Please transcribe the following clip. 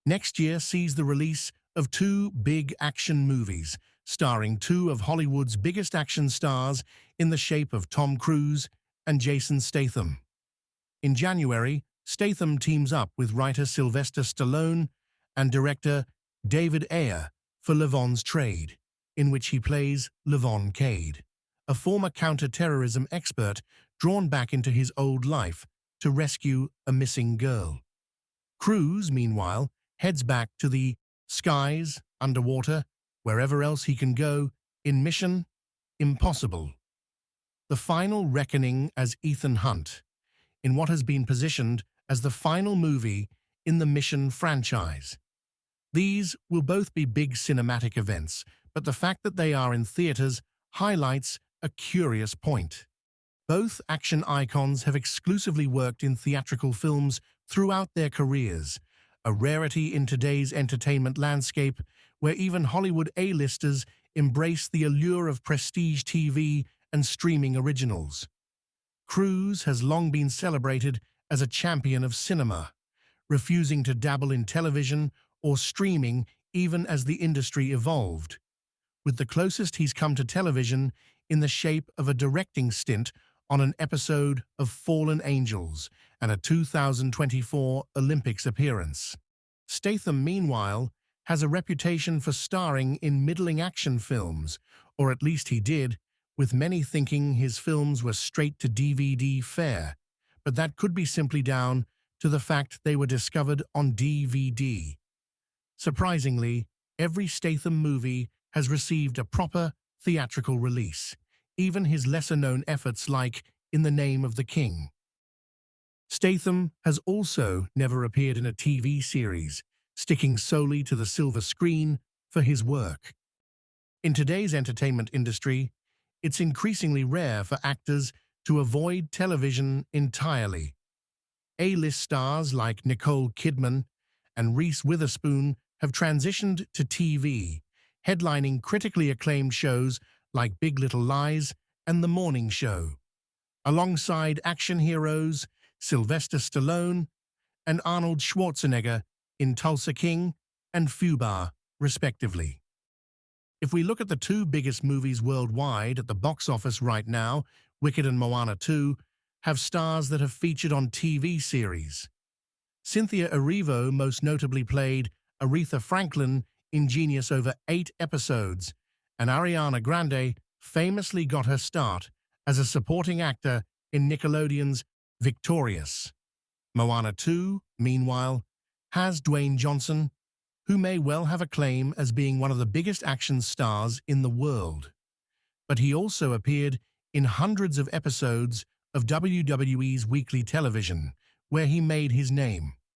Next year sees the release of two big action movies, starring two of Hollywood's biggest action stars in the shape of Tom Cruise and Jason Statham. In January, Statham teams up with writer Sylvester Stallone and director David Ayer for Levon's Trade, in which he plays Levon Cade, a former counter-terrorism expert drawn back into his old life to rescue a missing girl. Cruise, meanwhile, heads back to the skies, underwater, wherever else he can go, in Mission Impossible. The final reckoning as Ethan Hunt, in what has been positioned as the final movie in the Mission franchise. These will both be big cinematic events, but the fact that they are in theaters highlights a curious point. Both action icons have exclusively worked in theatrical films throughout their careers, a rarity in today's entertainment landscape where even Hollywood A-listers embrace the allure of prestige TV and streaming originals. Cruise has long been celebrated as a champion of cinema, refusing to dabble in television or streaming even as the industry evolved, with the closest he's come to television in the shape of a directing stint on an episode of Fallen Angels and a 2024 Olympics appearance. Statham, meanwhile, has a reputation for starring in middling action films, or at least he did, with many thinking his films were straight-to-DVD fare, but that could be simply down to the fact they were discovered on DVD. Surprisingly, every Statham movie has received a proper theatrical release, even his lesser-known efforts like In the Name of the King. Statham has also never appeared in a TV series, sticking solely to the silver screen for his work. In today's entertainment industry, it's increasingly rare for actors to avoid television entirely. A-list stars like Nicole Kidman and Reese Witherspoon have transitioned to TV, headlining critically acclaimed shows like Big Little Lies and The Morning Show, alongside action heroes Sylvester Stallone and Arnold Schwarzenegger in Tulsa King and Fubar, respectively. If we look at the two biggest movies worldwide at the box office right now, Wicked and Moana 2, have stars that have featured on TV series. Cynthia Erivo most notably played Aretha Franklin in Genius over 8 episodes, and Ariana Grande famously got her start as a supporting actor in Nickelodeon's Victorious. Moana 2, meanwhile, has Dwayne Johnson, who may well have a claim as being one of the biggest action stars in the world. But he also appeared in hundreds of episodes of WWE's weekly television, where he made his name.